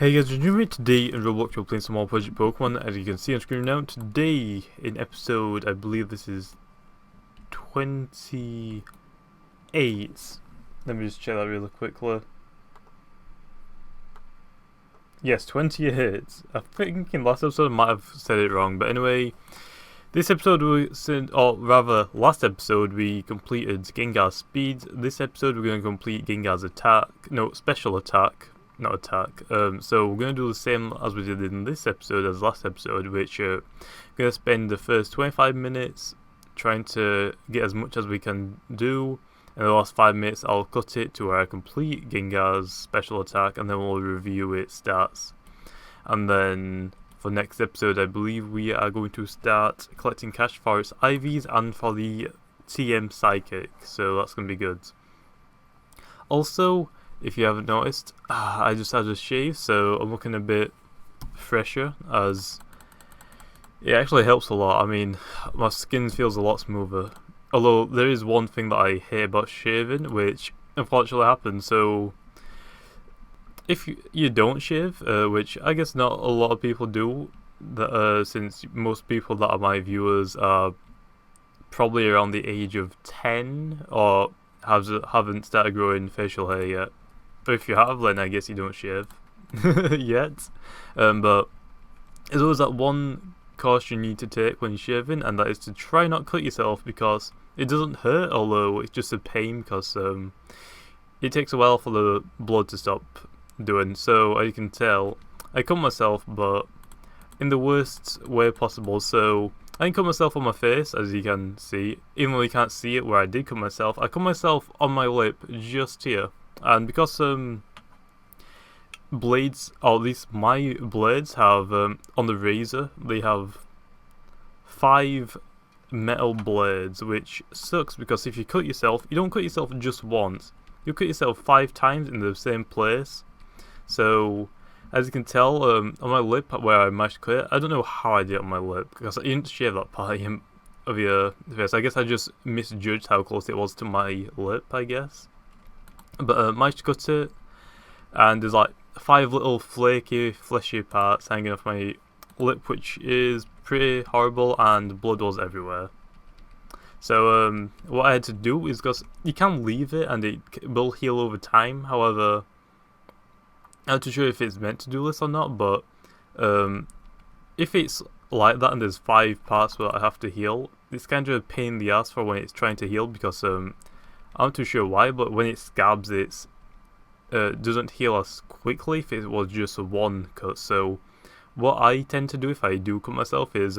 Hey guys, JamiyJamie. Today in Roblox we're playing some more Project Pokemon, as you can see on screen now. Today, in episode, I believe this is 28. Let me just check that really quickly. Yes, 28. I think in last episode I might have said it wrong, but anyway, this episode last episode we completed Gengar's speed. This episode we're going to complete Gengar's special attack. Not attack. So we're going to do the same as we did in this episode as last episode, which we're going to spend the first 25 minutes trying to get as much as we can do, and the last 5 minutes I'll cut it to where I complete Gengar's special attack, and then we'll review its stats. And then for next episode I believe we are going to start collecting cash for its IVs and for the TM Psychic, so that's going to be good. Also, if you haven't noticed, I just had a shave, so I'm looking a bit fresher, as it actually helps a lot. I mean, my skin feels a lot smoother. Although there is one thing that I hate about shaving, which unfortunately happens. So if you don't shave, which I guess not a lot of people do, since most people that are my viewers are probably around the age of 10 or haven't started growing facial hair yet. But if you have, then I guess you don't shave yet. But there's always that one caution you need to take when you're shaving, and that is to try not cut yourself, because it doesn't hurt, although it's just a pain, because it takes a while for the blood to stop doing. So as you can tell, I cut myself, but in the worst way possible. So I can cut myself on my face, as you can see, even though you can't see it where I did cut myself. I cut myself on my lip, just here. And because blades, or at least my blades have, on the razor, they have 5 metal blades, which sucks, because if you cut yourself, you don't cut yourself just once, you cut yourself 5 times in the same place. So as you can tell, on my lip where I managed to cut it, I don't know how I did it on my lip, because I didn't shave that part of your face. I guess I just misjudged how close it was to my lip, I guess. But managed to cut it, and there's like 5 little flaky, fleshy parts hanging off my lip, which is pretty horrible, and blood was everywhere. So what I had to do is, because you can leave it and it will heal over time. However, I'm not too sure if it's meant to do this or not, but if it's like that and there's 5 parts where I have to heal, it's kind of a pain in the ass for when it's trying to heal, because I'm not too sure why, but when it scabs, it doesn't heal as quickly if it was just one cut. So what I tend to do if I do cut myself is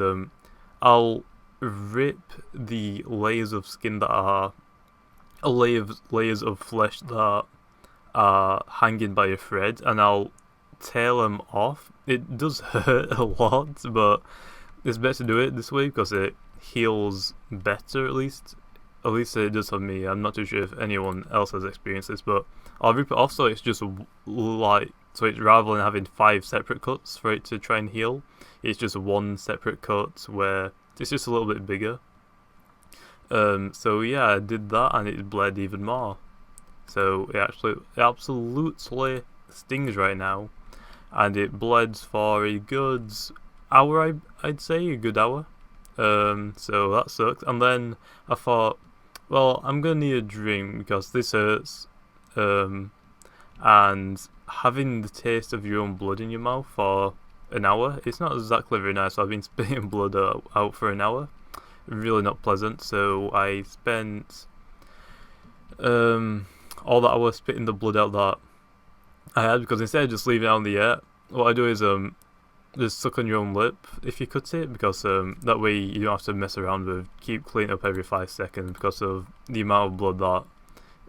I'll rip the layers of skin that are layers of flesh that are hanging by a thread, and I'll tear them off. It does hurt a lot, but it's better to do it this way because it heals better, at least it does for me. I'm not too sure if anyone else has experienced this, but I'll rip it off so it's just so it's, rather than having 5 separate cuts for it to try and heal, it's just one separate cut where it's just a little bit bigger. So yeah, I did that and it bled even more. So it absolutely stings right now, and it bled for a good hour, I'd say a good hour. So that sucks. And then I thought, well, I'm gonna need a drink because this hurts. And having the taste of your own blood in your mouth for an hour, it's not exactly very nice. So I've been spitting blood out for an hour, really not pleasant. So I spent all that hour spitting the blood out that I had, because instead of just leaving it out in the air, what I do is just suck on your own lip if you cut it, because that way you don't have to mess around with keep cleaning up every 5 seconds, because of the amount of blood that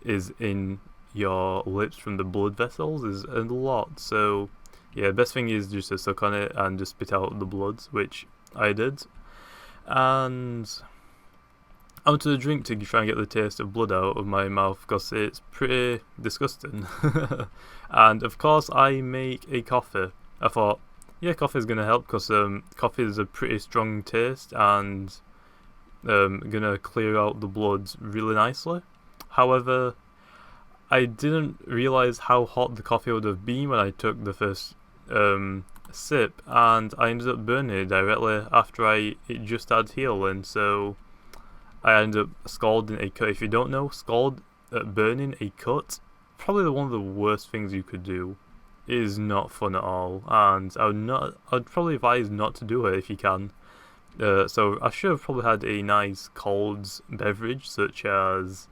is in your lips from the blood vessels is a lot. So yeah, the best thing is just to suck on it and just spit out the blood, which I did. And onto the drink to try and get the taste of blood out of my mouth, because it's pretty disgusting. And of course I make a coffee. I thought, yeah, coffee is going to help, because coffee is a pretty strong taste and going to clear out the blood really nicely. However, I didn't realise how hot the coffee would have been when I took the first sip, and I ended up burning it directly after it just started healing. So I ended up scalding a cut. If you don't know, burning a cut, probably one of the worst things you could do. It is not fun at all, and I'd probably advise not to do it if you can. So I should have probably had a nice cold beverage such as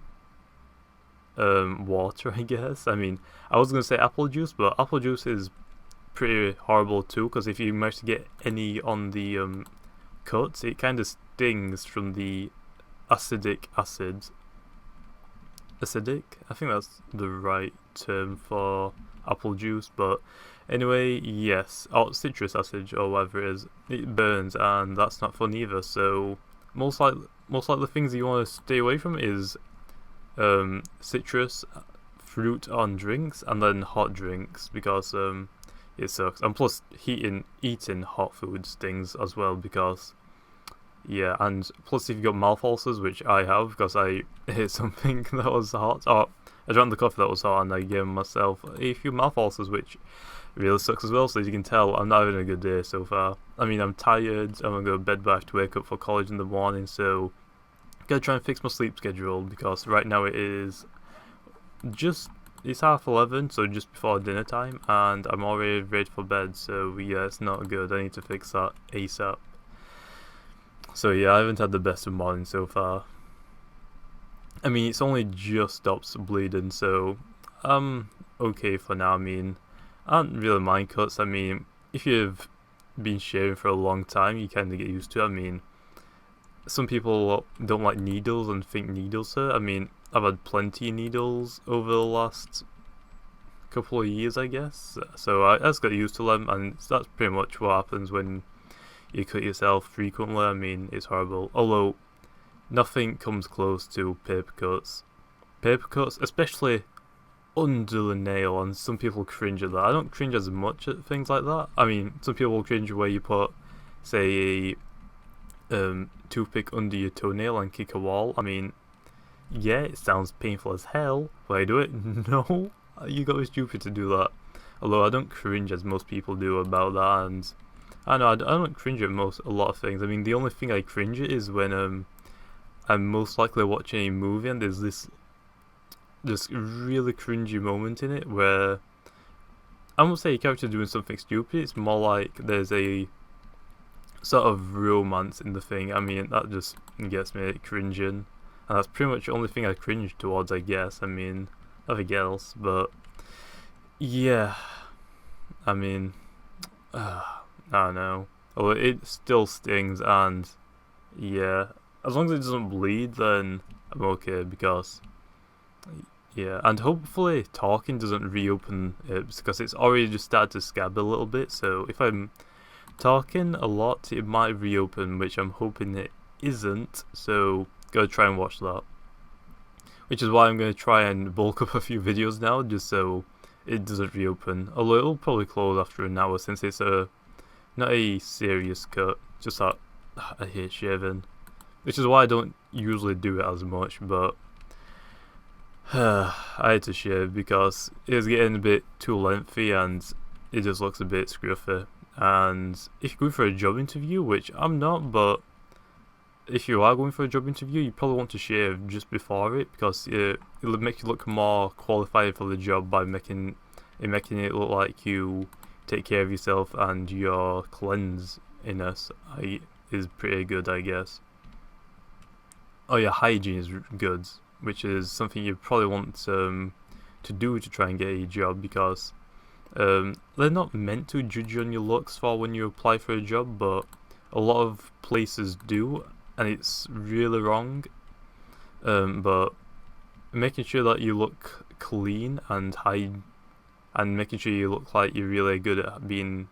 water, I guess. I mean, I was gonna say apple juice, but apple juice is pretty horrible too, because if you manage to get any on the cuts, it kind of stings from the acidic acid. Acidic? I think that's the right term for apple juice, but anyway, yes, or citrus acid or whatever it is, it burns, and that's not fun either. So most likely the things you want to stay away from is citrus, fruit on drinks, and then hot drinks, because it sucks. And plus, eating hot food stings as well, because yeah, and plus if you've got mouth ulcers, which I have because I ate something that was hot, or I drank the coffee that was hot, and I gave myself a few mouth ulcers, which really sucks as well. So as you can tell, I'm not having a good day so far. I mean, I'm tired, I'm gonna go to bed, but I have to wake up for college in the morning, so gotta try and fix my sleep schedule, because right now it's 11:30, so just before dinner time, and I'm already ready for bed, so yeah, it's not good. I need to fix that ASAP. So yeah, I haven't had the best of mornings so far. I mean, it's only just stopped bleeding, so I'm okay for now. I mean, I don't really mind cuts. I mean, if you've been shaving for a long time, you kind of get used to it. I mean, some people don't like needles and think needles hurt. I mean, I've had plenty of needles over the last couple of years, I guess. So I just got used to them, and that's pretty much what happens when you cut yourself frequently. I mean, it's horrible. Although, nothing comes close to paper cuts. Paper cuts, especially under the nail, and some people cringe at that. I don't cringe as much at things like that. I mean, some people cringe where you put, say, a toothpick under your toenail and kick a wall. I mean, yeah, it sounds painful as hell. Will I do it? No, you gotta be stupid to do that. Although I don't cringe as most people do about that, and I know I don't cringe at a lot of things. I mean, the only thing I cringe at is when I'm most likely watching a movie and there's this really cringy moment in it where I won't say a character doing something stupid. It's more like there's a sort of romance in the thing. I mean, that just gets me cringing, and that's pretty much the only thing I cringe towards, I guess. I mean, nothing else, but yeah, I mean, I don't know. Although it still stings, and yeah, as long as it doesn't bleed, then I'm okay, because yeah, and hopefully talking doesn't reopen it, because it's already just started to scab a little bit. So if I'm talking a lot, it might reopen, which I'm hoping it isn't. So gotta try and watch that, which is why I'm gonna try and bulk up a few videos now, just so it doesn't reopen. Although it'll probably close after an hour, since it's not a serious cut, just that I hate shaving, which is why I don't usually do it as much. But I had to shave because it was getting a bit too lengthy and it just looks a bit scruffy. And if you're going for a job interview, which I'm not, but if you are going for a job interview, you probably want to shave just before it, because it'll make you look more qualified for the job by making it look like you take care of yourself, and your cleanliness is pretty good, I guess. Oh yeah, hygiene is good, which is something you probably want to do to try and get a job, because they're not meant to judge you on your looks for when you apply for a job, but a lot of places do, and it's really wrong. But making sure that you look clean and making sure you look like you're really good at being,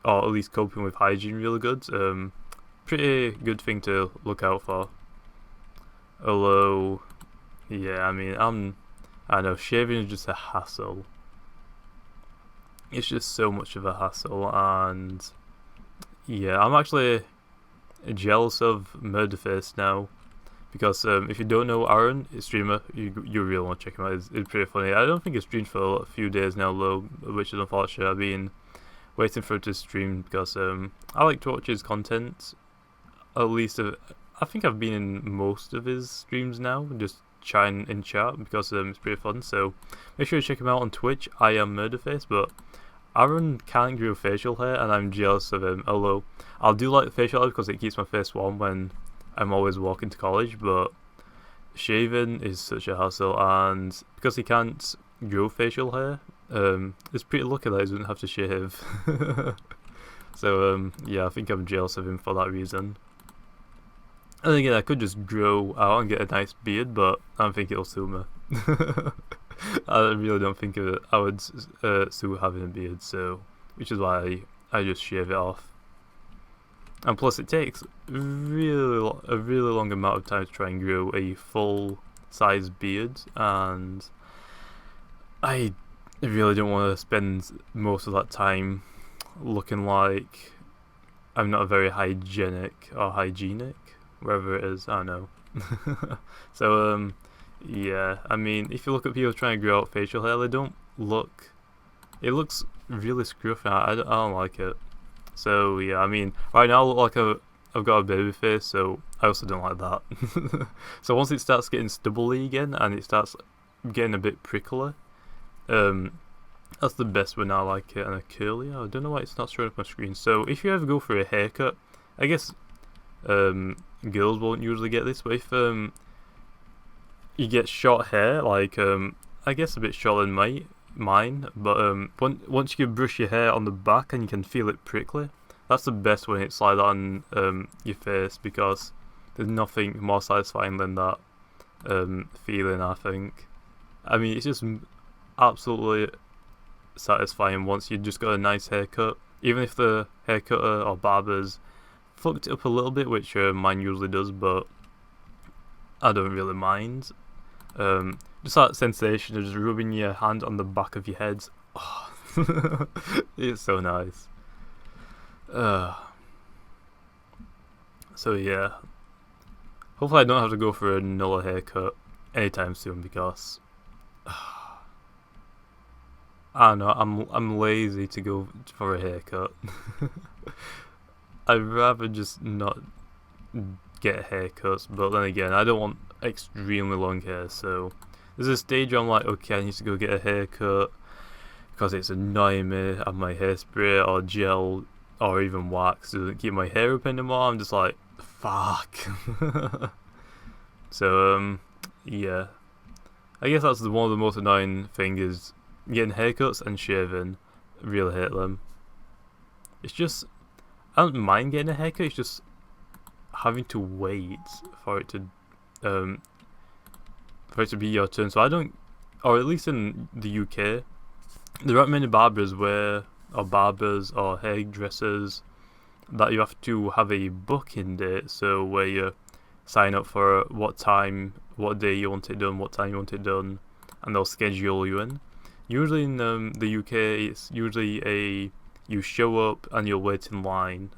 or at least coping with hygiene really good, pretty good thing to look out for. Although, yeah, I mean, I know, shaving is just a hassle. It's just so much of a hassle, and yeah, I'm actually jealous of Murderface now, because if you don't know Aaron, a streamer, you really want to check him out. It's pretty funny. I don't think he's streamed for a few days now though, which is unfortunate. I mean, waiting for it to stream because I like to watch his content. At least I think I've been in most of his streams now, just chatting in chat because it's pretty fun. So make sure you check him out on Twitch. I am Murderface, but Aaron can't grow facial hair, and I'm jealous of him. Although I'll do like facial hair because it keeps my face warm when I'm always walking to college, but shaving is such a hassle, and because he can't grow facial hair, it's pretty lucky that he doesn't have to shave. So yeah, I think I'm jealous of him for that reason. And again, I could just grow out and get a nice beard, but I don't think it'll suit me. I really don't think I would suit having a beard, so which is why I just shave it off. And plus, it takes a really long amount of time to try and grow a full-size beard, and I really don't want to spend most of that time looking like I'm not very hygienic, wherever it is, I don't know. So yeah, I mean, if you look at people trying to grow out facial hair, they don't look, it looks really scruffy. I don't like it. So yeah, I mean, right now I look like I've got a baby face, so I also don't like that. So once it starts getting stubbly again and it starts getting a bit prickly, that's the best when I like it. And a curly, I don't know why it's not showing up on my screen. So if you ever go for a haircut, I guess girls won't usually get this, but if you get short hair, like I guess a bit shorter than mine, but once you brush your hair on the back and you can feel it prickly, that's the best when it's like that on your face, because there's nothing more satisfying than that feeling, I think. I mean, it's just absolutely satisfying once you just got a nice haircut, even if the haircutter or barber's fucked it up a little bit, which mine usually does, but I don't really mind. Just that sensation of just rubbing your hand on the back of your head. Oh, it's so nice. So yeah, hopefully I don't have to go for another haircut anytime soon, because I don't know, I'm lazy to go for a haircut. I'd rather just not get haircuts, but then again, I don't want extremely long hair, so there's a stage where I'm like, okay, I need to go get a haircut because it's annoying me, have my hairspray or gel or even wax doesn't keep my hair up anymore. I'm just like, fuck. So yeah, I guess that's one of the most annoying things is getting haircuts and shaving. I really hate them. It's just, I don't mind getting a haircut, it's just having to wait for it to be your turn. So I don't, or at least in the UK, there aren't many barbers or hairdressers that you have to have a booking date, so where you sign up for what time, what day you want it done, what time you want it done, and they'll schedule you in. Usually in the UK, it's usually you show up and you'll wait in line,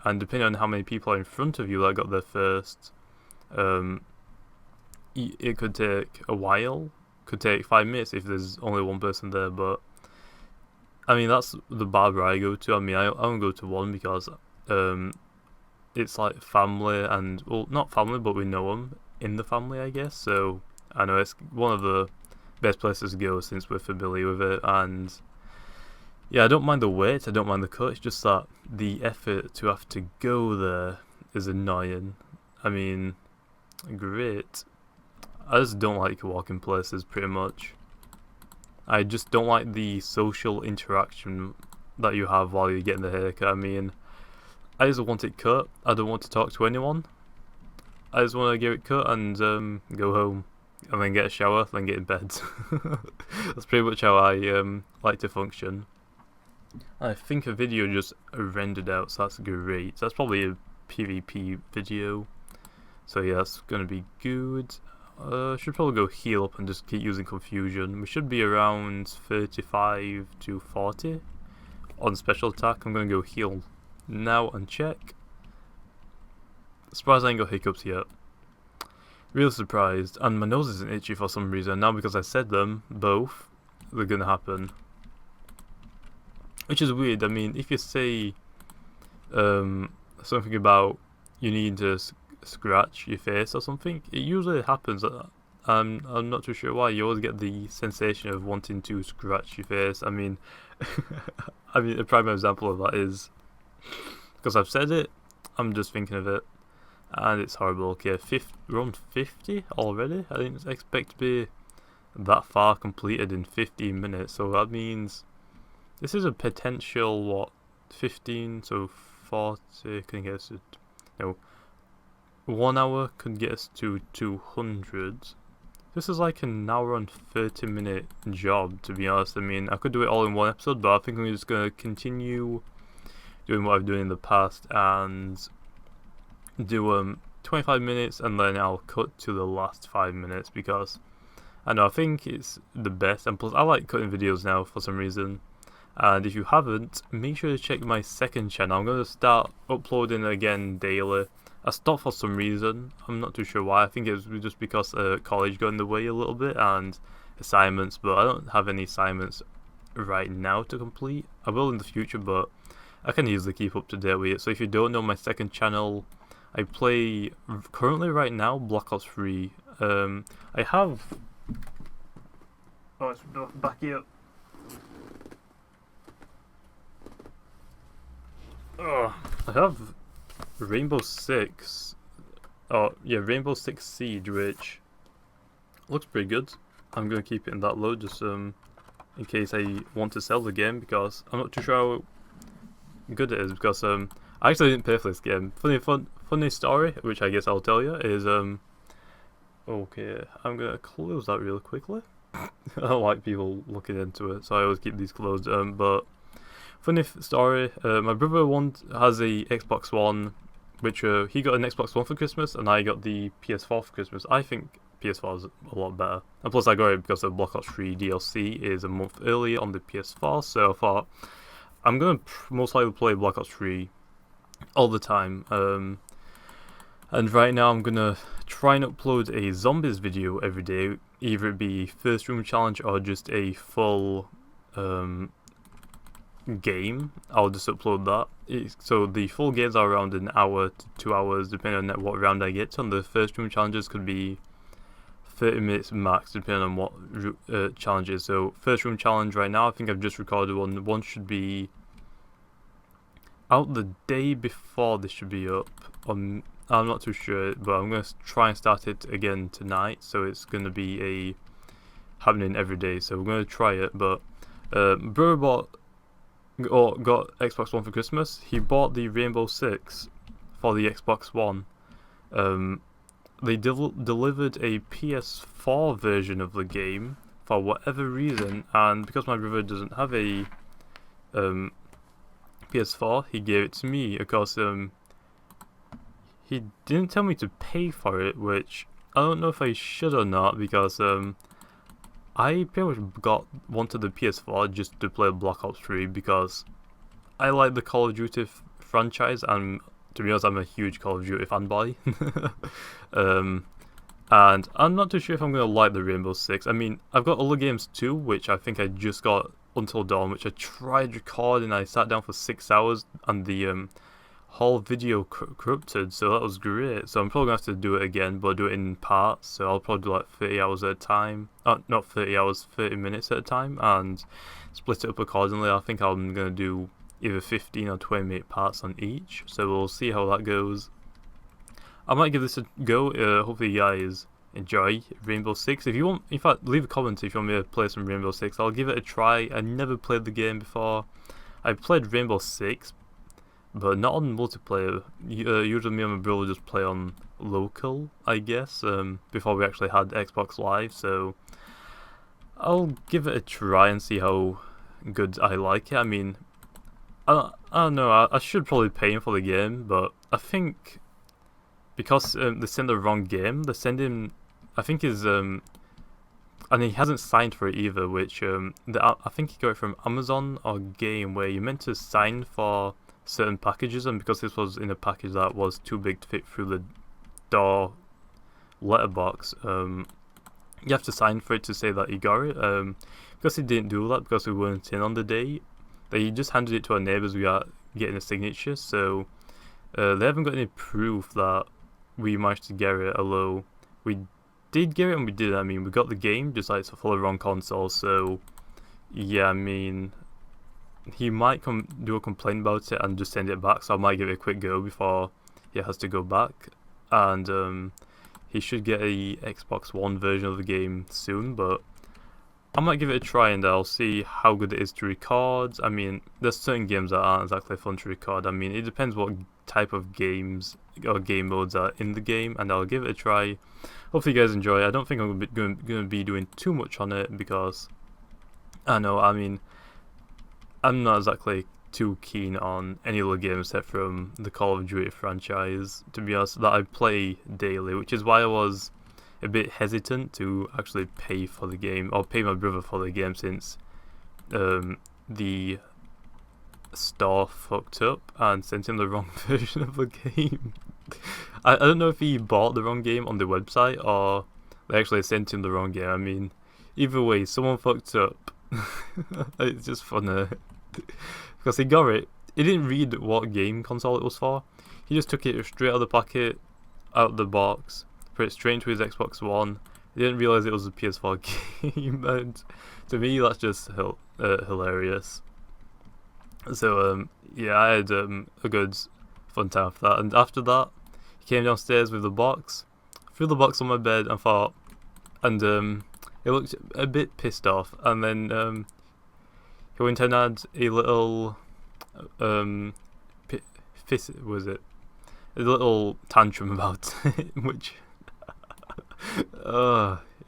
and depending on how many people are in front of you that got there first, it could take a while. Could take 5 minutes if there's only one person there, but I mean, that's the barber I go to. I mean, I don't go to one because it's like family, and well, not family, but we know them in the family, I guess. So I know it's one of the best places to go since we're familiar with it. And yeah, I don't mind the wait, I don't mind the cut. It's just that the effort to have to go there is annoying. I mean, great. I just don't like walking places, pretty much. I just don't like the social interaction that you have while you're getting the haircut. I mean, I just want it cut. I don't want to talk to anyone. I just want to get it cut and go home, and then get a shower, then get in bed. That's pretty much how I like to function. I think a video just rendered out, so that's great. That's probably a PvP video. So yeah, that's gonna be good. Should probably go heal up and just keep using confusion. We should be around 35 to 40 on special attack. I'm gonna go heal now and check. Surprised I ain't got hiccups yet. Real surprised, and my nose isn't itchy for some reason. Now because I said them both, they're gonna happen. which is weird. I mean, if you say something about you need to scratch your face or something, it usually happens. I'm not too sure why. You always get the sensation of wanting to scratch your face. I mean, I mean, a prime example of that is because I've said it. I'm just thinking of it, and it's horrible. Okay, we're on 50 already. I didn't expect to be that far completed in 15 minutes. So that means this is a potential what 15, so 40 can get us to, no, 1 hour could get us to 200. This is like an hour and 30-minute job, to be honest. I mean, I could do it all in one episode, but I think I'm just gonna continue doing what I've done in the past and do 25 minutes, and then I'll cut to the last 5 minutes because I know I think it's the best, and plus I like cutting videos now for some reason. And if you haven't, make sure to check my second channel. I'm going to start uploading again daily. I stopped for some reason. I'm not too sure why. I think it was just because college got in the way a little bit and assignments, but I don't have any assignments right now to complete. I will in the future, but I can easily keep up to date with it. So if you don't know my second channel, I play currently right now Black Ops 3. I have... Oh, it's back here. I have Rainbow Six. Oh yeah, Rainbow Six Siege, which looks pretty good. I'm gonna keep it in that low just in case I want to sell the game because I'm not too sure how good it is. Because I actually didn't pay for this game. Funny story, which I guess I'll tell you is okay. I'm gonna close that real quickly. I don't like people looking into it, so I always keep these closed. But funny story, my brother has a Xbox One, which he got an Xbox One for Christmas, and I got the PS4 for Christmas. I think PS4 is a lot better, and plus I got it because the Black Ops 3 DLC is a month earlier on the PS4, so I thought I'm gonna most likely play Black Ops 3 all the time. And right now I'm gonna try and upload a zombies video every day, either it be first room challenge or just a full game. I'll just upload that. So the full games are around an hour to 2 hours depending on what round I get. And the first room challenges could be 30 minutes max depending on what challenges. So first room challenge right now, I think I've just recorded one. One should be out the day before this should be up. I'm not too sure, but I'm going to try and start it again tonight. So it's going to be happening every day. So we're going to try it. But brother got Xbox One for Christmas. He bought the Rainbow Six for the Xbox One. They delivered a PS4 version of the game for whatever reason, and because my brother doesn't have a PS4, he gave it to me because he didn't tell me to pay for it, which I don't know if I should or not, because I pretty much wanted the PS4 just to play Black Ops 3 because I like the Call of Duty franchise, and to be honest, I'm a huge Call of Duty fanboy. And I'm not too sure if I'm going to like the Rainbow Six. I mean, I've got other games too, which I think I just got Until Dawn, which I tried recording. I sat down for 6 hours and the whole video corrupted, so that was great. So I'm probably going to have to do it again, but do it in parts. So I'll probably do like 30 hours at a time. Not 30 hours, 30 minutes at a time, and split it up accordingly. I think I'm going to do either 15 or 20-minute parts on each. So we'll see how that goes. I might give this a go. Hopefully you guys enjoy Rainbow Six. If you want, in fact, leave a comment if you want me to play some Rainbow Six. I'll give it a try. I never played the game before. I played Rainbow Six, but not on multiplayer. Usually me and my brother just play on local, I guess, before we actually had Xbox Live. So I'll give it a try and see how good I like it. I mean, I don't know, I should probably pay him for the game, but I think because they sent the wrong game, they send him, I think and he hasn't signed for it either, which I think he got it from Amazon or Game, where you meant to sign for certain packages, and because this was in a package that was too big to fit through the door letterbox, you have to sign for it to say that you got it. Because he didn't do that, because we weren't in on the day, They just handed it to our neighbours without getting a signature, so they haven't got any proof that we managed to get it, although we did get it and we did. I mean, we got the game, just like it's a full wrong console, so yeah, I mean, he might do a complaint about it and just send it back, so I might give it a quick go before he has to go back. And he should get a Xbox One version of the game soon, but I might give it a try and I'll see how good it is to record. I mean, there's certain games that aren't exactly fun to record. I mean, it depends what type of games or game modes are in the game, and I'll give it a try. Hopefully you guys enjoy it. I don't think I'm going to be doing too much on it because I know, I mean, I'm not exactly too keen on any other game except from the Call of Duty franchise, to be honest, that I play daily, which is why I was a bit hesitant to actually pay for the game, or pay my brother for the game, since the store fucked up and sent him the wrong version of the game. I don't know if he bought the wrong game on the website or they actually sent him the wrong game. I mean, either way, someone fucked up. It's just funny because he got it. He didn't read what game console it was for. He just took it straight out of the packet, out of the box, put it straight into his Xbox One. He didn't realise it was a PS4 game, and to me that's just hilarious. So yeah, I had a good fun time with that. And after that, he came downstairs with the box, threw the box on my bed, and thought, and he looked a bit pissed off. And then he went and had a little was it? A little tantrum about it, which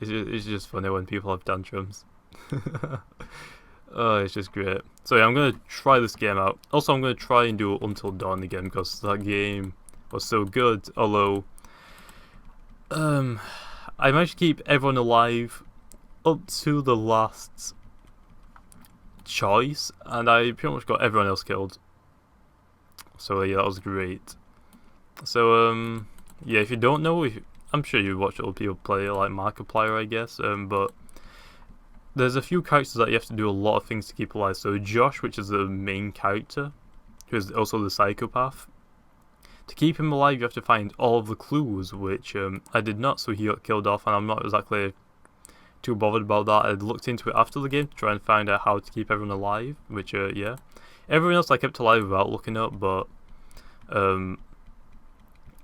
it's just funny when people have tantrums. Oh, it's just great. So yeah, I'm going to try this game out. Also, I'm going to try and do Until Dawn again because that game was so good. Although, I managed to keep everyone alive up to the last choice, and I pretty much got everyone else killed. So yeah, that was great. So yeah, if you don't know, I'm sure you watch other people play, like Markiplier, I guess. But there's a few characters that you have to do a lot of things to keep alive. So Josh, which is the main character, who is also the psychopath, to keep him alive you have to find all of the clues, which I did not, so he got killed off, and I'm not exactly too bothered about that. I looked into it after the game to try and find out how to keep everyone alive, which yeah, everyone else I kept alive without looking up. But on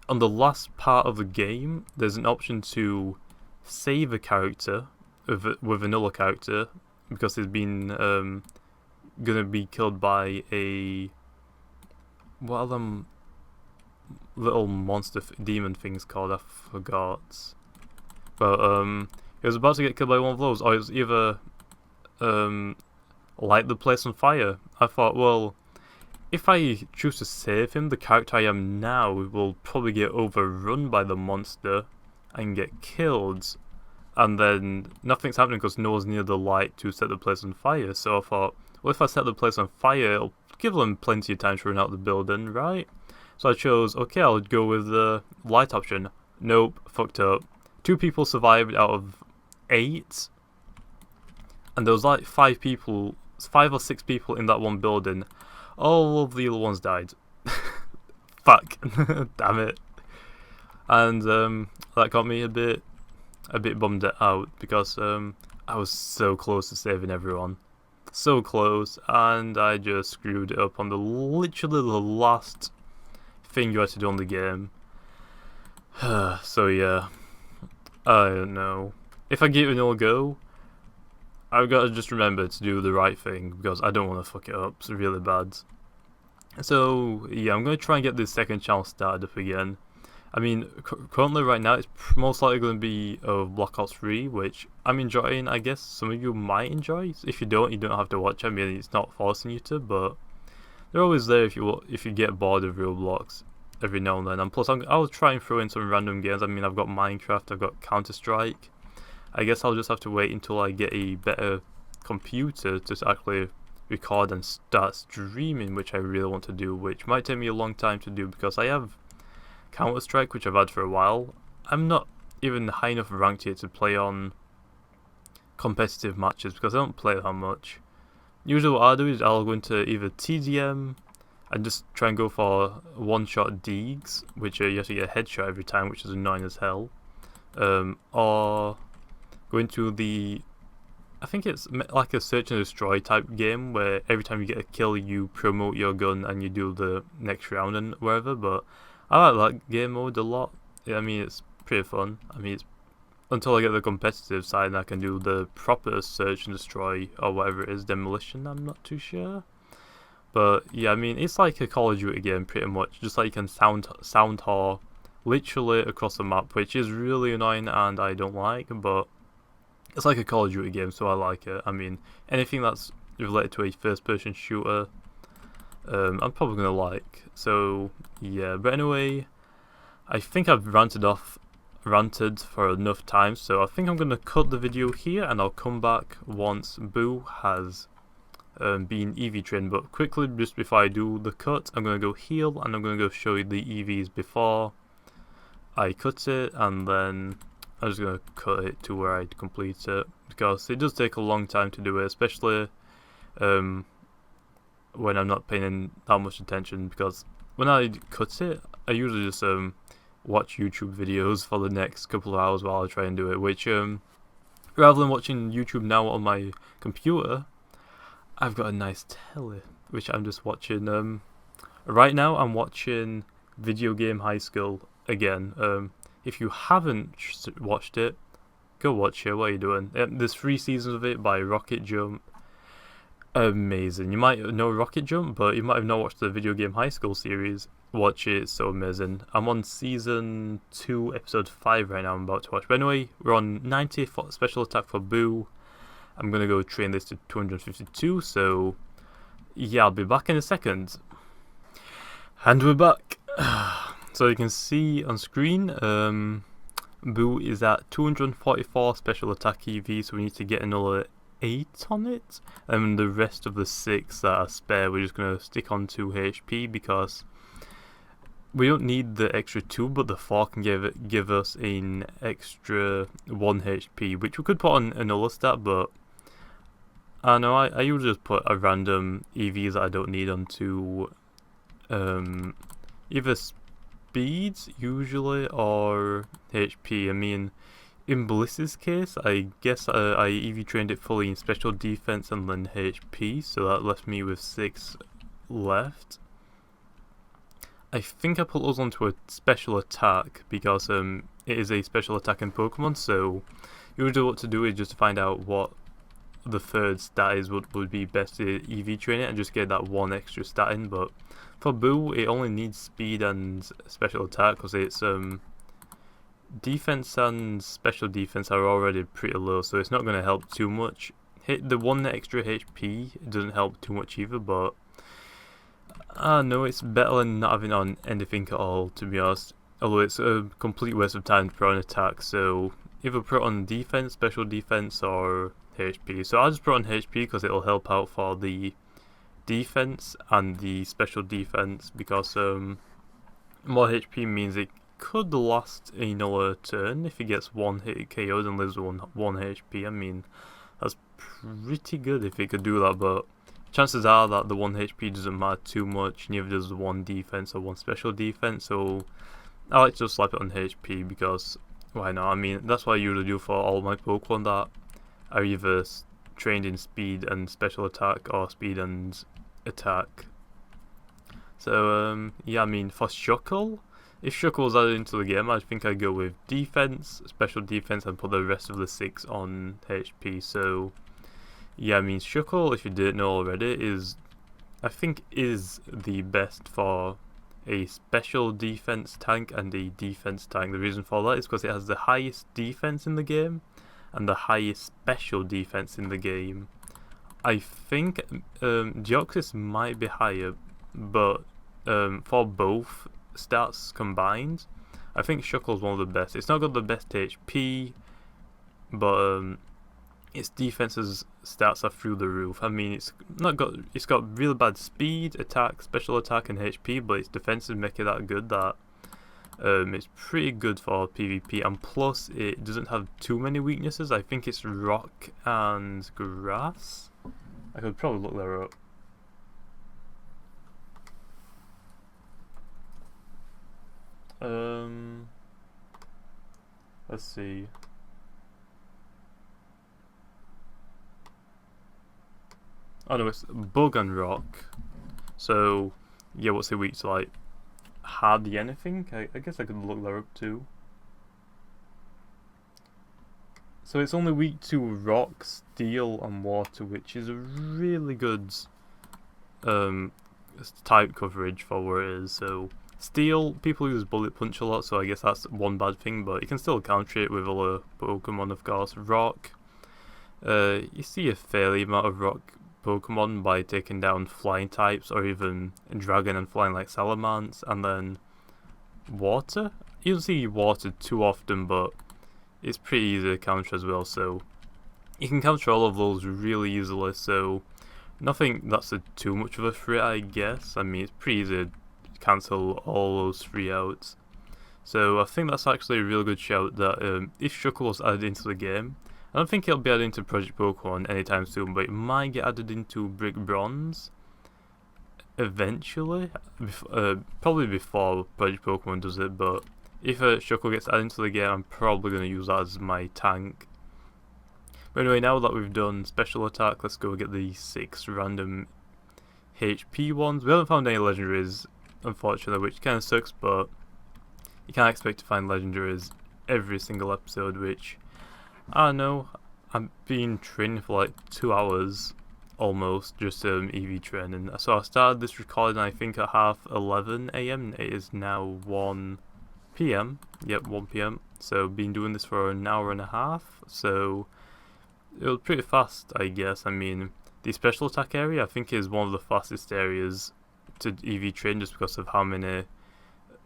the last part of the game, there's an option to save a character with another character because he's been gonna be killed by a, what are them little monster demon things called? I forgot. But he was about to get killed by one of those, or it was either light the place on fire. I thought, well, if I choose to save him, the character I am now will probably get overrun by the monster and get killed, and then nothing's happening because no one's near the light to set the place on fire. So I thought, well, if I set the place on fire, it'll give them plenty of time to run out the building, right? So I chose, okay, I'll go with the light option. Nope, fucked up. 2 people survived out of 8, and there was like 5 or 6 people in that one building. All of the other ones died. Fuck. Damn it. And that got me a bit bummed out because I was so close to saving everyone. So close, and I just screwed it up on literally the last thing you had to do on the game. So yeah, I don't know. If I give it another go, I've got to just remember to do the right thing because I don't want to fuck it up. It's really bad. So yeah, I'm going to try and get this second channel started up again. I mean, currently right now it's most likely going to be Black Ops 3, which I'm enjoying. I guess some of you might enjoy. If you don't have to watch. I mean, it's not forcing you to, but they're always there if you get bored of Roblox every now and then. And plus, I'll try and throw in some random games. I mean, I've got Minecraft, I've got Counter-Strike. I guess I'll just have to wait until I get a better computer to actually record and start streaming, which I really want to do, which might take me a long time to do because I have Counter-Strike, which I've had for a while. I'm not even high enough ranked yet to play on competitive matches because I don't play that much. usually what I do is I'll go into either TDM and just try and go for one-shot deags, which you have to get a headshot every time, which is annoying as hell. Or go into the, I think it's like a search and destroy type game where every time you get a kill you promote your gun and you do the next round and whatever. But I like that game mode a lot. I mean, it's pretty fun. I mean, it's until I get the competitive side and I can do the proper search and destroy or whatever it is, demolition, I'm not too sure. But yeah, I mean, it's like a Call of Duty game pretty much, just like you can sound whore literally across the map, which is really annoying and I don't like, but it's like a Call of Duty game, so I like it. I mean, anything that's related to a first-person shooter, I'm probably gonna like. So yeah, but anyway, I think I've ranted for enough time, so I think I'm gonna cut the video here, and I'll come back once Boo has been EV trained. But quickly, just before I do the cut, I'm gonna go heal, and I'm gonna go show you the EVs before I cut it, and then I'm just going to cut it to where I complete it, because it does take a long time to do it, especially when I'm not paying that much attention, because when I cut it, I usually just watch YouTube videos for the next couple of hours while I try and do it, which rather than watching YouTube now on my computer, I've got a nice telly, which I'm just watching. Right now I'm watching Video Game High School again. If you haven't watched it, go watch it. What are you doing? There's 3 seasons of it by Rocket Jump. Amazing. You might know Rocket Jump, but you might have not watched the Video Game High School series. Watch it, it's so amazing. I'm on season 2, episode 5 right now. I'm about to watch. But anyway, we're on 90 for special attack for Boo. I'm gonna go train this to 252. So yeah, I'll be back in a second. And we're back. So you can see on screen, Boo is at 244 special attack EV, so we need to get another 8 on it. And the rest of the 6 that are spare, we're just going to stick on 2 HP, because we don't need the extra 2, but the 4 can give us an extra 1 HP, which we could put on another stat, but I know I usually just put a random EVs that I don't need onto either speeds usually or HP. I mean, in Bliss's case, I guess I EV trained it fully in special defense and then HP, so that left me with 6 left. I think I put those onto a special attack because it is a special attack in Pokemon, so usually what to do is just find out what the third stat is would be best to EV train it and just get that 1 extra stat in. But for Boo, it only needs speed and special attack, because it's defense and special defense are already pretty low, so it's not going to help too much. The 1 extra HP doesn't help too much either, but no, it's better than not having on anything at all, to be honest. Although it's a complete waste of time to put on attack, so either put on defense, special defense, or HP. So I'll just put on HP because it'll help out for the defense and the special defense, because more HP means it could last another turn if he gets 1 hit KO'd and lives 1 HP. I mean, that's pretty good if he could do that, but chances are that the 1 HP doesn't matter too much, neither does the 1 defense or 1 special defense, so I like to just slap it on HP because why not? I mean, that's what I usually do for all my Pokemon that are either trained in speed and special attack or speed and attack. So yeah, I mean, for Shuckle, if Shuckle was added into the game, I think I'd go with defense, special defense, and put the rest of the 6 on HP. So yeah, I mean, Shuckle, if you didn't know already, I think is the best for a special defense tank and a defense tank. The reason for that is because it has the highest defense in the game and the highest special defense in the game. I think Deoxys might be higher, but for both stats combined, I think Shuckle's one of the best. It's not got the best HP, but its defense's stats are through the roof. I mean, it's got really bad speed, attack, special attack, and HP, but its defenses make it that good that it's pretty good for PvP. And plus, it doesn't have too many weaknesses. I think it's rock and grass. I could probably look that up. Let's see. Oh no, it's bug and rock. So, yeah, what's the weak to like? Hardly anything? I guess I could look that up too. So it's only weak to rock, steel, and water, which is a really good type coverage for what it is. So steel, people use bullet punch a lot, so I guess that's one bad thing, but you can still counter it with other Pokemon, of course. Rock, you see a fairly amount of rock Pokemon by taking down flying types or even dragon and flying like Salamence, and then water. You don't see water too often, but it's pretty easy to counter as well, so you can counter all of those really easily, so nothing that's too much of a threat, I guess. I mean, it's pretty easy to cancel all those 3 outs. So I think that's actually a really good shout that if Shuckle was added into the game, I don't think it'll be added into Project Pokemon anytime soon, but it might get added into Brick Bronze eventually, probably before Project Pokemon does it, but if a Shuckle gets added into the game, I'm probably going to use that as my tank. But anyway, now that we've done special attack, let's go get the 6 random HP ones. We haven't found any legendaries, unfortunately, which kind of sucks, but you can't expect to find legendaries every single episode, which, I don't know, I've been training for like 2 hours almost, just EV training. So I started this recording I think at 11 AM, it is now 1 PM, yep, 1 PM, so been doing this for an hour and a half, so it was pretty fast, I guess. I mean, the special attack area I think is one of the fastest areas to EV train just because of how many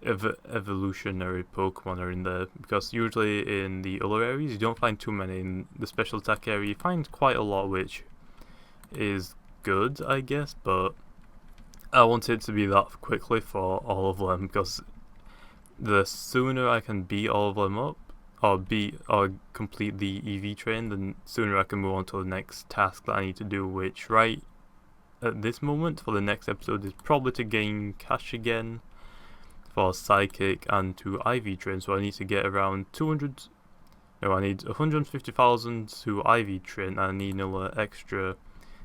evolutionary Pokemon are in there, because usually in the other areas you don't find too many. In the special attack area you find quite a lot, which is good, I guess, but I want it to be that quickly for all of them, because the sooner I can beat all of them up, or complete the EV train, the sooner I can move on to the next task that I need to do, which right at this moment for the next episode is probably to gain cash again for Psychic and to IV train. So I need to get around 150,000 to IV train, and I need another extra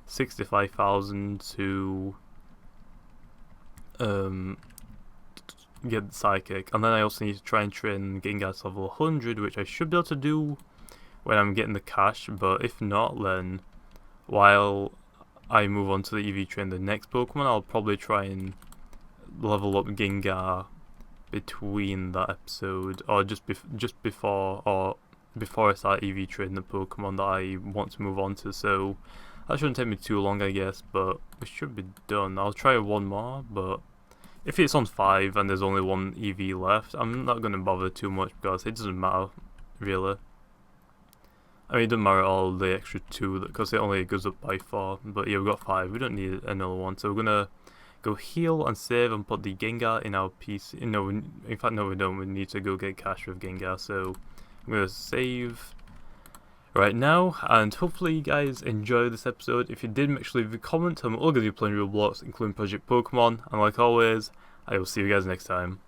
65,000 to get Psychic, and then I also need to try and train Gengar to level 100, which I should be able to do when I'm getting the cash, but if not, then while I move on to the EV train the next Pokemon, I'll probably try and level up Gengar between that episode, or just before I start EV training the Pokemon that I want to move on to. So that shouldn't take me too long, I guess, but it should be done. I'll try one more, but if it's on 5 and there's only 1 EV left, I'm not going to bother too much because it doesn't matter, really. I mean, it doesn't matter at all the extra 2, because it only goes up by 4. But yeah, we've got 5, we don't need another one. So we're going to go heal and save and put the Gengar in our PC. No, in fact, no we don't, we need to go get cash with Gengar. So I'm going to save right now, and hopefully you guys enjoy this episode. If you did, make sure to leave a comment. I'm all going to be playing Roblox, including Project Pokemon, and like always, I will see you guys next time.